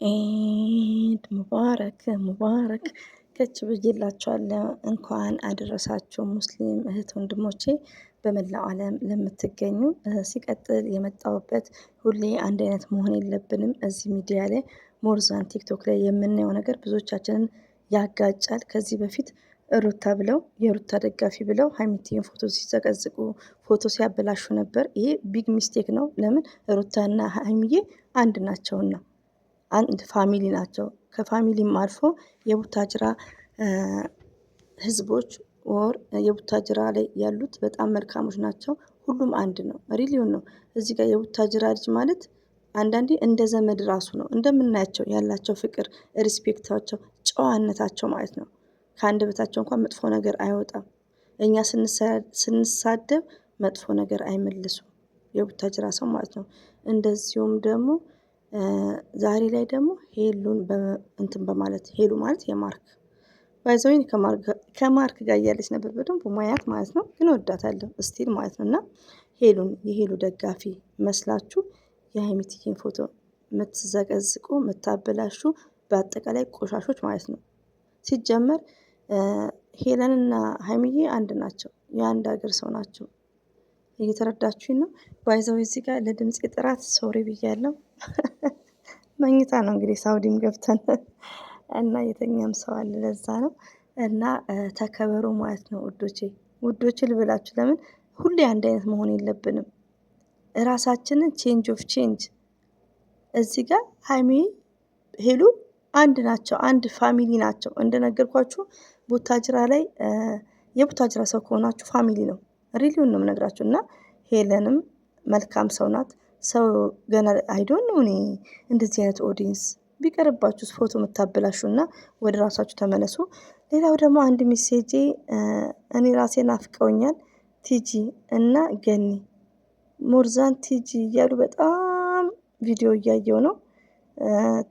ኢድ ሙባረክ ሙባረክ ከች ብዬላችኋለሁ። እንኳን አደረሳችሁ ሙስሊም እህት ወንድሞቼ በመላው ዓለም ለምትገኙ። ሲቀጥል የመጣሁበት ሁሌ አንድ አይነት መሆን የለብንም። እዚህ ሚዲያ ላይ ሞርዛን ቲክቶክ ላይ የምናየው ነገር ብዙዎቻችንን ያጋጫል። ከዚህ በፊት ሩታ ብለው የሩታ ደጋፊ ብለው ሀይሚቲን ፎቶ ሲዘቀዝቁ ፎቶ ሲያበላሹ ነበር። ይሄ ቢግ ሚስቴክ ነው። ለምን ሩታና ሀይሚዬ አንድ ናቸውና አንድ ፋሚሊ ናቸው። ከፋሚሊም አልፎ የቡታጅራ ህዝቦች ወር የቡታጅራ ላይ ያሉት በጣም መልካሞች ናቸው። ሁሉም አንድ ነው። ሪሊዮን ነው። እዚህ ጋር የቡታጅራ ልጅ ማለት አንዳንዴ እንደ ዘመድ ራሱ ነው እንደምናያቸው ያላቸው ፍቅር፣ ሪስፔክታቸው፣ ጨዋነታቸው ማለት ነው። ከአንደበታቸው እንኳን መጥፎ ነገር አይወጣም። እኛ ስንሳደብ መጥፎ ነገር አይመልሱም የቡታጅራ ሰው ማለት ነው። እንደዚሁም ደግሞ ዛሬ ላይ ደግሞ ሄሉን እንትን በማለት ሄሉ ማለት የማርክ ባይዘወይን ከማርክ ጋር እያለች ነበር በደንብ ማያት ማለት ነው። ግን ወዳታለሁ ስቲል ማለት ነው። እና ሄሉን የሄሉ ደጋፊ መስላችሁ የሀይሚቲዬን ፎቶ የምትዘቀዝቁ የምታበላሹ በአጠቃላይ ቆሻሾች ማለት ነው። ሲጀመር ሄለንና ሀይሚዬ አንድ ናቸው። የአንድ ሀገር ሰው ናቸው። እየተረዳችሁኝ ነው? ባይዘው እዚህ ጋር ለድምፄ ጥራት ሶሪ ብያለሁ። መኝታ ነው እንግዲህ ሳውዲም ገብተን እና የተኛም ሰው አለ ለዛ ነው። እና ተከበሩ ማለት ነው ውዶቼ ልበላችሁ። ለምን ሁሌ አንድ አይነት መሆን የለብንም። እራሳችንን ቼንጅ ኦፍ ቼንጅ። እዚህ ጋር ሀይሚ ሄሉ አንድ ናቸው። አንድ ፋሚሊ ናቸው። እንደነገርኳችሁ ቡታጅራ ላይ የቡታጅራ ሰው ከሆናችሁ ፋሚሊ ነው። ሪሊውን ነው የምነግራችሁ። እና ሄለንም መልካም ሰው ናት። ሰው ገና አይዶን ነው። እኔ እንደዚህ አይነት ኦዲየንስ ቢቀርባችሁስ ፎቶ የምታበላሹና ወደ ራሳችሁ ተመለሱ። ሌላው ደግሞ አንድ ሜሴጄ እኔ ራሴ ናፍቀውኛል ቲጂ እና ገኒ ሞርዛን ቲጂ እያሉ በጣም ቪዲዮ እያየው ነው።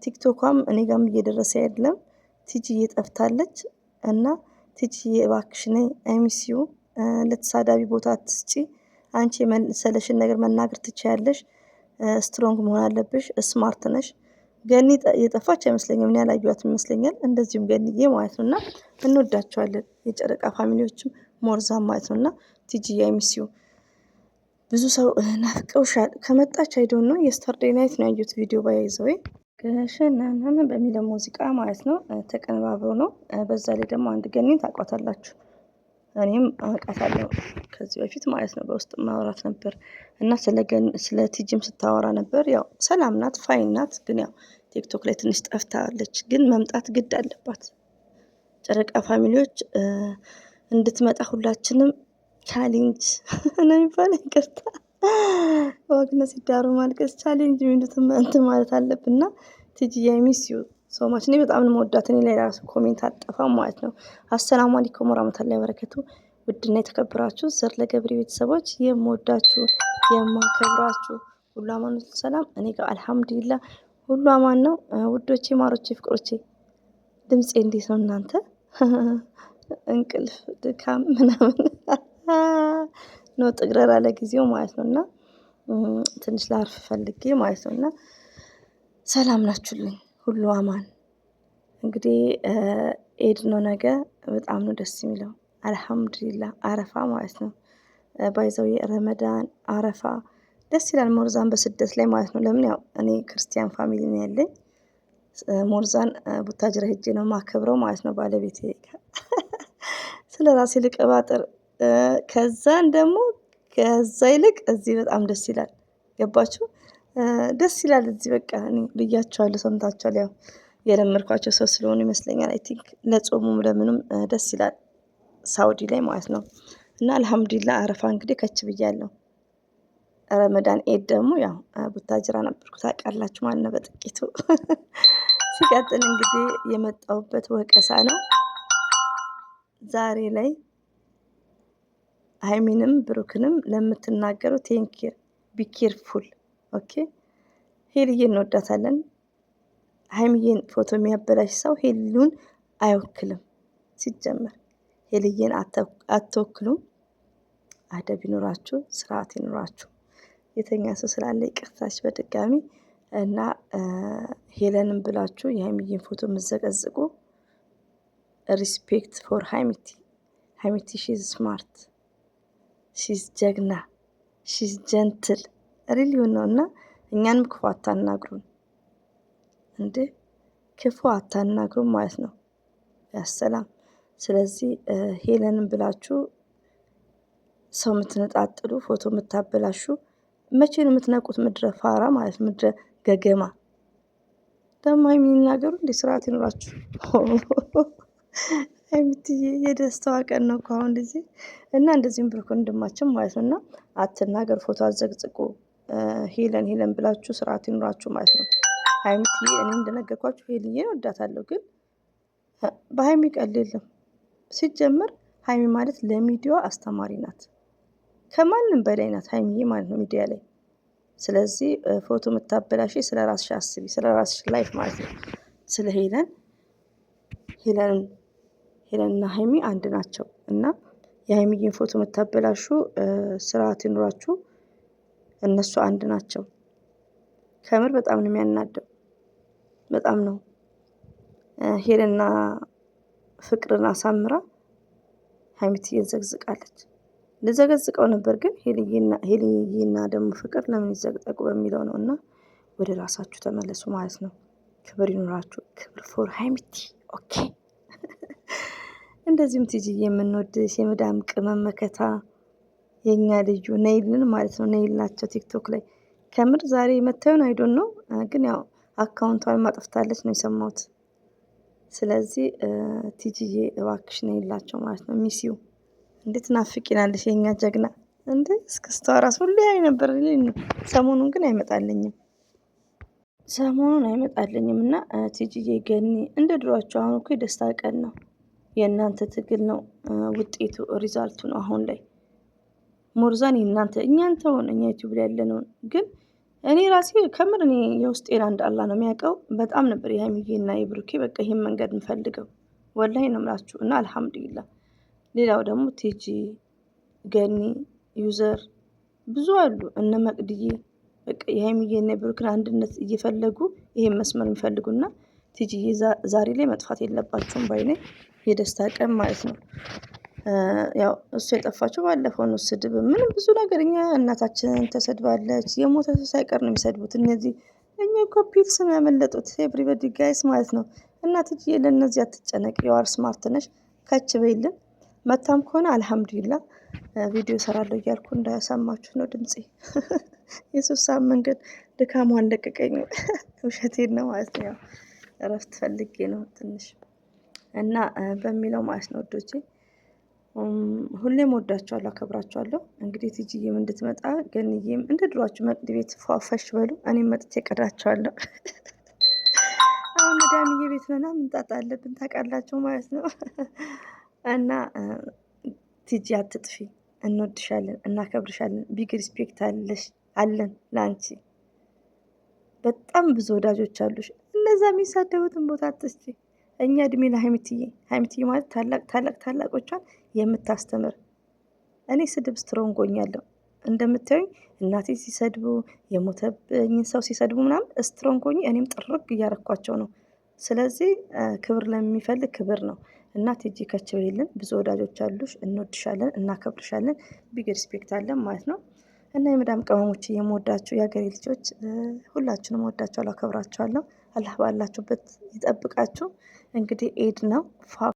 ቲክቶኳም እኔ ጋርም እየደረሰ አይደለም። ቲጂ እየጠፍታለች እና ቲጂ እባክሽ ነይ አይሚሲዩ ለተሳዳቢ ቦታ አትስጪ። አንቺ የመሰለሽን ነገር መናገር ትችያለሽ። ስትሮንግ መሆን አለብሽ። ስማርት ነሽ። ገኒ የጠፋች አይመስለኝም። እኔ ያላየኋትም ይመስለኛል። እንደዚሁም ገኒዬ ማለት ነው። እና እንወዳቸዋለን የጨረቃ ፋሚሊዎችም ሞርዛን ማለት ነው። እና ቲጂ አይሚሲዩ ብዙ ሰው ናፍቀውሻል። ከመጣች አይዶን ነው የስተርዴይ ናይት ነው ያዩት ቪዲዮ ባይዘው ከሸናናና በሚለው ሙዚቃ ማለት ነው። ተቀነባብሮ ነው። በዛ ላይ ደግሞ አንድ ገኒን ታውቋታላችሁ። እኔም አውቃታለሁ ከዚህ በፊት ማለት ነው። በውስጥ ማውራት ነበር እና ስለ ቲጂም ስታወራ ነበር። ያው ሰላም ናት፣ ፋይን ናት። ግን ያው ቲክቶክ ላይ ትንሽ ጠፍታለች። ግን መምጣት ግድ አለባት። ጨረቃ ፋሚሊዎች እንድትመጣ ሁላችንም ቻሌንጅ ነው የሚባለው። ይቅርታ ወግነ ሲዳሩ ማልቀስ ቻሌንጅ የሚሉትም እንትን ማለት አለብንና ቲጂ ሚስዩ ሶማች እኔ በጣም ነው የምወዳት። እኔ ላይ ራሱ ኮሜንት አጠፋም ማለት ነው። አሰላሙ አለይኩም ወራህመቱላሂ ወበረከቱ። ውድና የተከበራችሁ ዘር ለገብሪ ቤተሰቦች የምወዳችሁ የማከብራችሁ ሁሉ አማን ሰላም፣ እኔ ጋር አልሐምዱሊላህ ሁሉ አማን ነው። ውዶቼ፣ ማሮቼ፣ ፍቅሮቼ ድምጼ እንዴት ነው እናንተ? እንቅልፍ ድካም ምናምን ነው ጥግረራ ለጊዜው ማለት ነውና ትንሽ ላርፍ ፈልጌ ማለት ነውና ሰላም ናችሁልኝ? ሁሉ አማን። እንግዲህ ኤድ ነው ነገ። በጣም ነው ደስ የሚለው። አልሐምዱሊላህ አረፋ ማለት ነው። ባይዘው የረመዳን አረፋ ደስ ይላል። ሞርዛን በስደት ላይ ማለት ነው። ለምን ያው እኔ ክርስቲያን ፋሚሊ ነው ያለኝ። ሞርዛን ቡታጅራ ሄጄ ነው ማከብረው ማለት ነው። ባለቤቴ ስለ ራሴ ልቀባጥር ከዛን ደግሞ ከዛ ይልቅ እዚህ በጣም ደስ ይላል። ገባችሁ? ደስ ይላል እዚህ በቃ እኔ ብያቸዋለሁ፣ ሰምታችኋል። ያው የለመድኳቸው ሰው ስለሆኑ ይመስለኛል። አይ ቲንክ ለጾሙም ለምንም ደስ ይላል ሳውዲ ላይ ማለት ነው። እና አልሐምዱሊላህ አረፋ እንግዲህ ከች ብያለሁ። ረመዳን ኤድ ደግሞ ያው ቡታጅራ ነበርኩ ታውቃላችሁ ማለት ነው በጥቂቱ። ሲቀጥል እንግዲህ የመጣሁበት ወቀሳ ነው ዛሬ ላይ ሀይሚንም ብሩክንም ለምትናገሩ ቴንኪር ቢኬርፉል ኦኬ። ሄልዬን እንወዳታለን። ሀይሚዬን ፎቶ የሚያበላሽ ሰው ሄሉን አይወክልም። ሲጀመር ሄልዬን አትወክሉም። አደብ ይኑራችሁ፣ ስርዓት ይኑራችሁ። የተኛ ሰው ስላለ ይቅርታች በድጋሚ እና ሄለንም ብላችሁ የሀይሚዬን ፎቶ የምዘቀዝቁ ሪስፔክት ፎር ሀይሚቲ። ሀይሚቲ ሺዝ ስማርት፣ ሺዝ ጀግና፣ ሺዝ ጀንትል ሪሊዩን ነው። እና እኛንም ክፉ አታናግሩን እንዴ! ክፉ አታናግሩን ማለት ነው። ያሰላም። ስለዚህ ሄለንም ብላችሁ ሰው የምትነጣጥሉ ፎቶ የምታበላሹ መቼ ነው የምትነቁት? ምድረ ፋራ ማለት ምድረ ገገማ። ደግሞ የሚናገሩ እንደ ስርዓት ይኖራችሁ። ሀይሚትዬ የደስታዋ ቀን ነው እኮ አሁን ጊዜ እና እንደዚህም ብሎ ወንድማችን ማለት ነው። እና አትናገር፣ ፎቶ አዘግዝቁ። ሄለን ብላችሁ ስርዓት ይኖራችሁ ማለት ነው። ሀይሚትዬ እኔ እንደነገርኳችሁ ሄልዬን ወዳታለሁ፣ ግን በሀይሚ ቀል የለም። ሲጀመር ሀይሚ ማለት ለሚዲያዋ አስተማሪ ናት፣ ከማንም በላይ ናት ሀይሚዬ ማለት ነው ሚዲያ ላይ። ስለዚህ ፎቶ የምታበላሽ ስለ ራስሽ አስቢ፣ ስለ ራስሽ ላይፍ ማለት ነው። ስለ ሄለንና ሀይሚ አንድ ናቸው እና የሀይሚዬን ፎቶ የምታበላሹ ስርዓት ይኑራችሁ። እነሱ አንድ ናቸው። ከምር በጣም ነው የሚያናደው፣ በጣም ነው። ሄለንና ፍቅርን አሳምራ ሀይሚትዬን ዘግዝቃለች። ልዘገዝቀው ነበር ግን ሄልዬና ደግሞ ፍቅር ለምን ይዘግጠቁ በሚለው ነው። እና ወደ ራሳችሁ ተመለሱ ማለት ነው። ክብር ይኑራችሁ። ክብር ፎር ሀይሚቲ። ኦኬ። እንደዚሁም ቲጂዬ የምንወድሽ የመዳም ቅመም መከታ የኛ ልዩ ነይልን ማለት ነው። ነይል ናቸው ቲክቶክ ላይ ከምር ዛሬ መታየውን አይዶን ነው፣ ግን ያው አካውንቷን ማጠፍታለች ነው የሰማሁት። ስለዚህ ቲጂዬ እባክሽ ነይላቸው ማለት ነው። ሚሲዩ እንዴት ናፍቂናለሽ የኛ ጀግና እንዴ! እስክስታዋ ራስ ሁሌ ያይ ነበር። ሰሞኑን ግን አይመጣልኝም እና ቲጂዬ ገኒ እንደ ድሯቸው አሁን እኮ የደስታ ቀን ነው። የእናንተ ትግል ነው ውጤቱ፣ ሪዛልቱ ነው አሁን ላይ ሞርዛን የእናንተ እኛን ተውን፣ እኛ ዩቲዩብ ላይ ያለነውን ግን እኔ ራሴ ከምር እኔ የውስጤን አንድ አላህ ነው የሚያውቀው። በጣም ነበር የሀይሚዬና የብሩኬ በቃ ይሄን መንገድ እንፈልገው ወላሂ ነው የምላችሁ። እና አልሐምዱሊላህ። ሌላው ደግሞ ቲጂ ገኒ ዩዘር ብዙ አሉ፣ እነ መቅድዬ በቃ የሀይሚዬና የብሩክን አንድነት እየፈለጉ ይሄን መስመር የሚፈልጉና ቲጂዬ ዛሬ ላይ መጥፋት የለባቸውም ባይኔ። የደስታ ቀን ማለት ነው። ያው እሱ የጠፋቸው ባለፈው ነው። ስድብ ምንም ብዙ ነገር እኛ እናታችንን ተሰድባለች። የሞተ ሰው ሳይቀር ነው የሚሰድቡት እነዚህ። እኛ እኮ ፒልስ ነው ያመለጡት። ኤቭሪበዲ ጋይስ ማለት ነው። እናትዬ ለእነዚህ አትጨነቅ፣ የዋር ስማርት ነሽ። ከች በይልን። መታም ከሆነ አልሐምዱሊላ ቪዲዮ ሰራለሁ እያልኩ እንዳያሰማችሁ ነው ድምፄ። የሶስት ሰዓት መንገድ ድካሟን ለቀቀኝ። ውሸቴን ነው ማለት ነው። ያው እረፍት ፈልጌ ነው ትንሽ እና በሚለው ማለት ነው ወዶቼ። ሁሌም ወዳቸዋለሁ፣ አከብራቸዋለሁ። እንግዲህ ቲጂዬም እንድትመጣ ገንዬም እንደ ድሯችሁ መቅድ ቤት ፏፈሽ በሉ። እኔም መጥቼ ቀዳቸዋለሁ። አሁን ዳምዬ ቤት ነና ምንጣጣ አለብን ታውቃላችሁ ማለት ነው። እና ቲጂ አትጥፊ፣ እንወድሻለን፣ እናከብርሻለን። ቢግ ሪስፔክት አለን ለአንቺ። በጣም ብዙ ወዳጆች አሉሽ። እነዛ የሚሳደቡትን ቦታ አትስጪ። እኛ እድሜ ለሀይሚትዬ ማለት ታላቆቿን የምታስተምር። እኔ ስድብ ስትሮንጎኛለሁ እንደምታዩኝ። እናቴ ሲሰድቡ የሞተብኝን ሰው ሲሰድቡ ምናምን ስትሮንጎኝ፣ እኔም ጥርግ እያረኳቸው ነው። ስለዚህ ክብር ለሚፈልግ ክብር ነው። እና ቲጂ ከች በይልን። ብዙ ወዳጆች አሉሽ፣ እንወድሻለን፣ እናከብርሻለን። ቢግ ሪስፔክት አለን ማለት ነው። እና የመዳም ቅመሞች የምወዳችሁ የሀገሬ ልጆች ሁላችሁንም ወዳችኋለሁ፣ አከብራችኋለሁ። አላህ ባላችሁበት ይጠብቃችሁ። እንግዲህ ኤድ ነው።